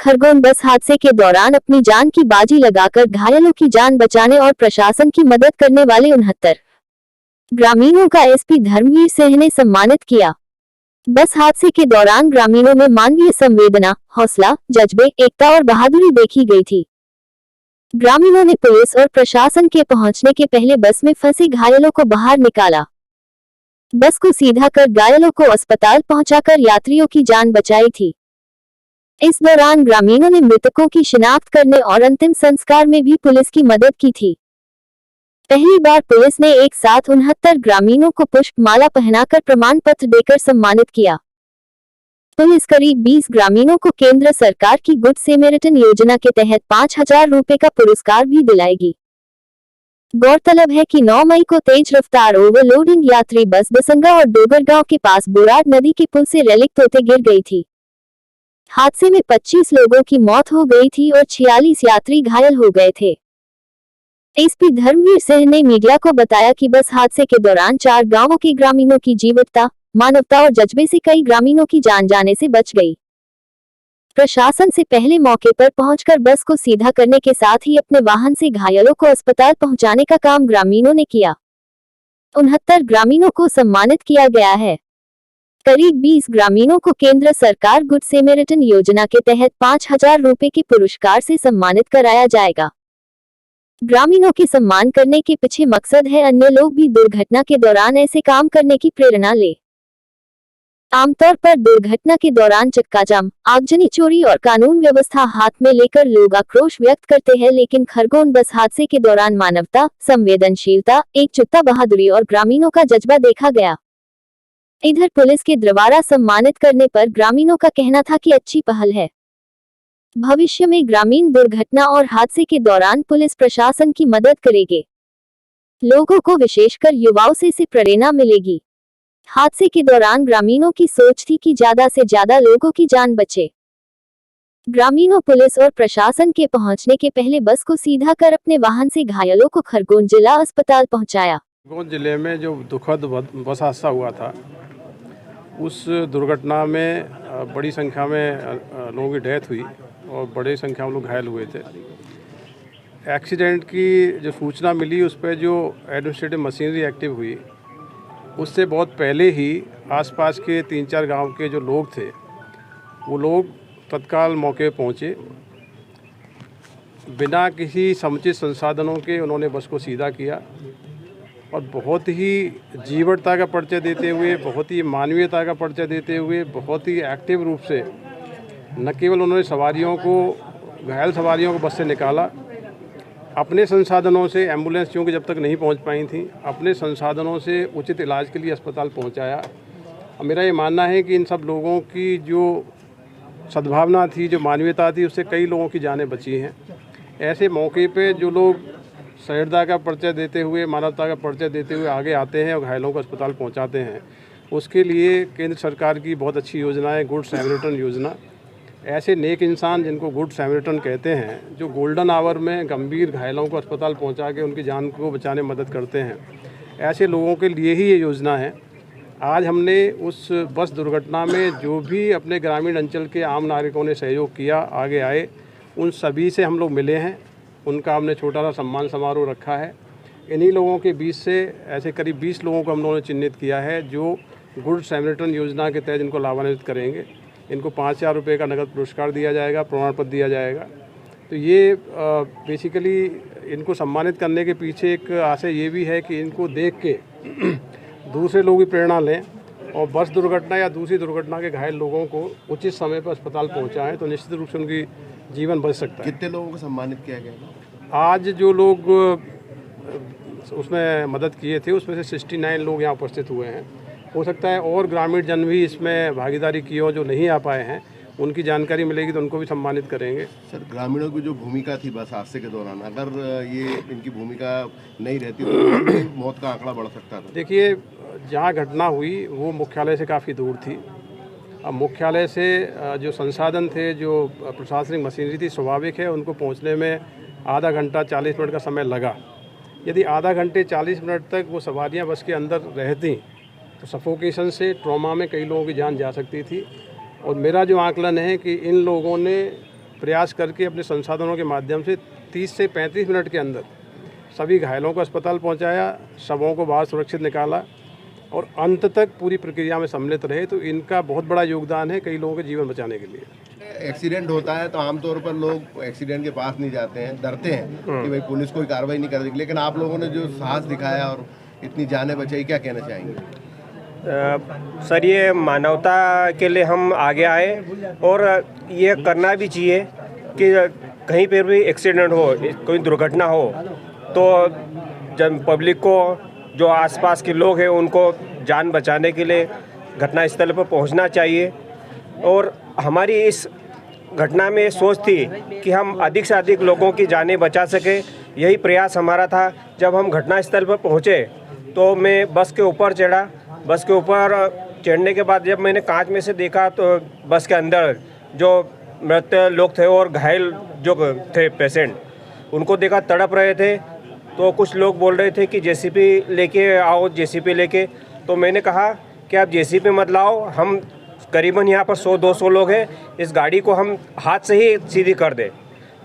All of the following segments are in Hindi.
खरगोन बस हादसे के दौरान अपनी जान की बाजी लगाकर घायलों की जान बचाने और प्रशासन की मदद करने वाले 69 ग्रामीणों का एसपी धर्मवीर सिंह ने सम्मानित किया। बस हादसे के दौरान ग्रामीणों में मानवीय संवेदना, हौसला, जज्बे, एकता और बहादुरी देखी गई थी। ग्रामीणों ने पुलिस और प्रशासन के पहुंचने के पहले बस में फंसे घायलों को बाहर निकाला। बस को सीधा कर घायलों को अस्पताल पहुंचाकर यात्रियों की जान बचाई थी। इस दौरान ग्रामीणों ने मृतकों की शिनाख्त करने और अंतिम संस्कार में भी पुलिस की मदद की थी। पहली बार पुलिस ने एक साथ 69 ग्रामीणों को पुष्पमाला पहनाकर प्रमाण पत्र देकर सम्मानित किया। पुलिस करीब 20 ग्रामीणों को केंद्र सरकार की गुड सैमरिटन योजना के तहत 5,000 रुपए का पुरस्कार भी दिलाएगी। गौरतलब है कि 9 मई को तेज रफ्तार ओवरलोडिंग यात्री बस बसंगा और डोगरगांव के पास बोराड नदी के पुल से रेलिक होते गिर गई थी। हादसे में 25 लोगों की मौत हो गई थी और 46 यात्री घायल हो गए थे। एसपी धर्मवीर सिंह ने मीडिया को बताया कि बस हादसे के दौरान 4 गांवों के ग्रामीणों की जीवटता, मानवता और जज्बे से कई ग्रामीणों की जान जाने से बच गई। प्रशासन से पहले मौके पर पहुंचकर बस को सीधा करने के साथ ही अपने वाहन से घायलों को अस्पताल पहुंचाने का काम ग्रामीणों ने किया। 69 ग्रामीणों को सम्मानित किया गया है। करीब 20 ग्रामीणों को केंद्र सरकार गुड सैमरिटन योजना के तहत 5,000 रुपए के पुरस्कार से सम्मानित कराया जाएगा। ग्रामीणों के सम्मान करने के पीछे मकसद है अन्य लोग भी दुर्घटना के दौरान ऐसे काम करने की प्रेरणा ले। आमतौर पर दुर्घटना के दौरान चक्काजाम, आगजनी, चोरी और कानून व्यवस्था हाथ में लेकर लोग आक्रोश व्यक्त करते हैं, लेकिन खरगोन बस हादसे के दौरान मानवता, संवेदनशीलता, एकजुटता, बहादुरी और ग्रामीणों का जज्बा देखा गया। इधर पुलिस के द्वारा सम्मानित करने पर ग्रामीणों का कहना था कि अच्छी पहल है। भविष्य में ग्रामीण दुर्घटना और हादसे के दौरान पुलिस प्रशासन की मदद करेंगे। लोगों को विशेषकर युवाओं से प्रेरणा मिलेगी। हादसे के दौरान ग्रामीणों की सोच थी कि ज्यादा से ज्यादा लोगों की जान बचे। ग्रामीणों पुलिस और प्रशासन के पहुंचने के पहले बस को सीधा कर अपने वाहन से घायलों को खरगोन जिला अस्पताल पहुंचाया। खरगोन जिले में जो दुखद बस हादसा हुआ था, उस दुर्घटना में बड़ी संख्या में लोगों की डेथ हुई और बड़ी संख्या में लोग घायल हुए थे। एक्सीडेंट की जो सूचना मिली, उस पर जो एडमिनिस्ट्रेटिव मशीनरी एक्टिव हुई, उससे बहुत पहले ही आसपास के 3-4 गांव के जो लोग थे, वो लोग तत्काल मौके पहुंचे। बिना किसी समुचित संसाधनों के उन्होंने बस को सीधा किया और बहुत ही जीवटता का परिचय देते हुए, बहुत ही मानवीयता का परिचय देते हुए, बहुत ही एक्टिव रूप से न केवल उन्होंने सवारियों को, घायल सवारियों को बस से निकाला, अपने संसाधनों से, एम्बुलेंस क्योंकि जब तक नहीं पहुंच पाई थी, अपने संसाधनों से उचित इलाज के लिए अस्पताल पहुंचाया। और मेरा ये मानना है कि इन सब लोगों की जो सद्भावना थी, जो मानवीयता थी, उससे कई लोगों की जानें बची हैं। ऐसे मौके पे जो लोग सहृदयता का परिचय देते हुए, मानवता का परिचय देते हुए आगे आते हैं और घायलों को अस्पताल पहुंचाते हैं, उसके लिए केंद्र सरकार की बहुत अच्छी योजना है गुड सैमरिटन योजना। ऐसे नेक इंसान जिनको गुड सैमरिटन कहते हैं, जो गोल्डन आवर में गंभीर घायलों को अस्पताल पहुंचा के उनकी जान को बचाने में मदद करते हैं, ऐसे लोगों के लिए ही ये योजना है। आज हमने उस बस दुर्घटना में जो भी अपने ग्रामीण अंचल के आम नागरिकों ने सहयोग किया, आगे आए, उन सभी से हम लोग मिले हैं। उनका हमने छोटा सा सम्मान समारोह रखा है। इन्हीं लोगों के बीच से ऐसे करीब 20 लोगों को हम लोगों ने चिन्हित किया है जो गुड सैमरिटन योजना के तहत इनको लाभान्वित करेंगे। इनको 5,000 रुपये का नगद पुरस्कार दिया जाएगा, प्रमाण पत्र दिया जाएगा। तो ये बेसिकली इनको सम्मानित करने के पीछे एक आशय ये भी है कि इनको देख के दूसरे लोग भी प्रेरणा लें और बस दुर्घटना या दूसरी दुर्घटना के घायल लोगों को उचित समय पर अस्पताल पहुंचाएं, तो निश्चित रूप से उनकी जीवन बच सकता है। कितने लोगों को सम्मानित किया गया? आज जो लोग उसमें मदद किए थे, उसमें से 69 लोग यहाँ उपस्थित हुए हैं। हो सकता है और ग्रामीण जन भी इसमें भागीदारी की हो, जो नहीं आ पाए हैं, उनकी जानकारी मिलेगी तो उनको भी सम्मानित करेंगे। सर, ग्रामीणों की जो भूमिका थी बस हादसे के दौरान, अगर ये इनकी भूमिका नहीं रहती तो मौत का आंकड़ा बढ़ सकता था। देखिए, जहाँ घटना हुई वो मुख्यालय से काफ़ी दूर थी। अब मुख्यालय से जो संसाधन थे, जो प्रशासनिक मशीनरी थी, स्वाभाविक है उनको पहुँचने में आधा घंटा 40 मिनट का समय लगा। यदि आधा घंटे 40 मिनट तक वो सवारियाँ बस के अंदर रहती तो सफोकेशन से, ट्रॉमा में कई लोगों की जान जा सकती थी। और मेरा जो आकलन है कि इन लोगों ने प्रयास करके अपने संसाधनों के माध्यम से 30 से 35 मिनट के अंदर सभी घायलों को अस्पताल पहुंचाया, शवों को बाहर सुरक्षित निकाला और अंत तक पूरी प्रक्रिया में सम्मिलित रहे। तो इनका बहुत बड़ा योगदान है कई लोगों के जीवन बचाने के लिए। एक्सीडेंट होता है तो आमतौर पर लोग एक्सीडेंट के पास नहीं जाते हैं, डरते हैं कि भाई पुलिस कोई कार्रवाई नहीं करेगी, लेकिन आप लोगों ने जो साहस दिखाया और इतनी जानें बचाई, क्या कहना चाहेंगे? सर, ये मानवता के लिए हम आगे आए और ये करना भी चाहिए कि कहीं पर भी एक्सीडेंट हो, कोई दुर्घटना हो तो जब पब्लिक को, जो आसपास के लोग हैं, उनको जान बचाने के लिए घटनास्थल पर पहुंचना चाहिए। और हमारी इस घटना में सोच थी कि हम अधिक से अधिक लोगों की जानें बचा सके। यही प्रयास हमारा था। जब हम घटनास्थल पर पहुंचे तो मैं बस के ऊपर चढ़ा। बस के ऊपर चढ़ने के बाद जब मैंने कांच में से देखा तो बस के अंदर जो मृत लोग थे और घायल जो थे पेशेंट, उनको देखा तड़प रहे थे। तो कुछ लोग बोल रहे थे कि जेसीबी लेके आओ, जेसीबी लेके। तो मैंने कहा कि आप जेसीबी मत लाओ, हम करीबन यहाँ पर 100-200 लोग हैं, इस गाड़ी को हम हाथ से ही सीधी कर दें।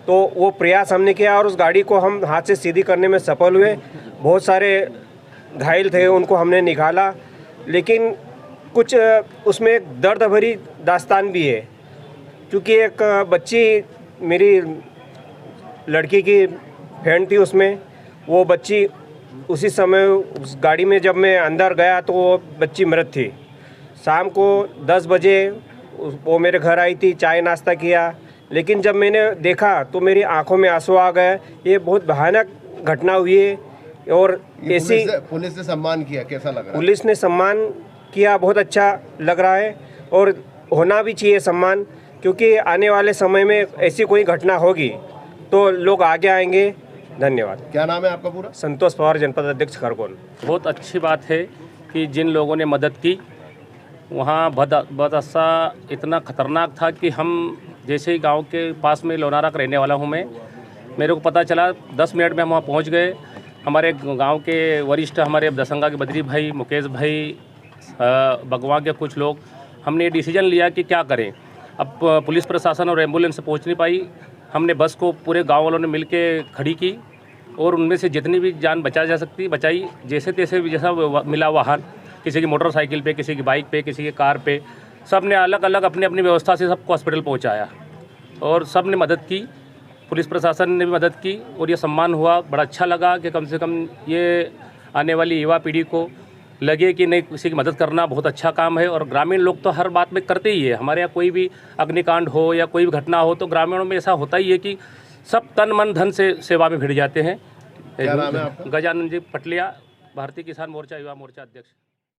तो वो प्रयास हमने किया और उस गाड़ी को हम हाथ से सीधी करने में सफल हुए। बहुत सारे घायल थे, उनको हमने निकाला, लेकिन कुछ उसमें एक दर्द भरी दास्तान भी है। क्योंकि एक बच्ची, मेरी लड़की की फ्रेंड थी, उसमें वो बच्ची उसी समय उस गाड़ी में जब मैं अंदर गया तो वो बच्ची मृत थी। शाम को 10 बजे वो मेरे घर आई थी, चाय नाश्ता किया, लेकिन जब मैंने देखा तो मेरी आंखों में आंसू आ गए। ये बहुत भयानक घटना हुई है। और ऐसी पुलिस ने सम्मान किया, कैसा लग रहा है? पुलिस ने सम्मान किया, बहुत अच्छा लग रहा है और होना भी चाहिए सम्मान, क्योंकि आने वाले समय में ऐसी कोई घटना होगी तो लोग आगे आएंगे। धन्यवाद। क्या नाम है आपका पूरा? संतोष पवार, जनपद अध्यक्ष खरगोन। बहुत अच्छी बात है कि जिन लोगों ने मदद की, वहाँ बदअस्सा इतना ख़तरनाक था कि हम जैसे ही गांव के पास में लोनारा का रहने वाला हूँ मैं, मेरे को पता चला 10 मिनट में हम वहाँ पहुँच गए। हमारे गांव के वरिष्ठ, हमारे दसंगा के बद्री भाई, मुकेश भाई, बगवा के कुछ लोग, हमने ये डिसीजन लिया कि क्या करें। अब पुलिस प्रशासन और एम्बुलेंस पहुँच नहीं पाई। हमने बस को पूरे गांव वालों ने मिलके खड़ी की और उनमें से जितनी भी जान बचा जा सकती बचाई। जैसे तैसे भी, जैसा मिला वाहन, किसी की मोटरसाइकिल पे, किसी की बाइक पे, किसी की कार पे, सब ने अलग अलग अपनी अपनी व्यवस्था से सबको हॉस्पिटल पहुंचाया और सब ने मदद की। पुलिस प्रशासन ने भी मदद की और ये सम्मान हुआ। बड़ा अच्छा लगा कि कम से कम ये आने वाली युवा पीढ़ी को लगे कि नहीं, किसी की मदद करना बहुत अच्छा काम है। और ग्रामीण लोग तो हर बात में करते ही है। हमारे यहाँ कोई भी अग्निकांड हो या कोई भी घटना हो तो ग्रामीणों में ऐसा होता ही है कि सब तन मन धन से सेवा में भिड़ जाते हैं। क्या नाम है आपका? गजानंद जी पटलिया, भारतीय किसान मोर्चा, युवा मोर्चा अध्यक्ष।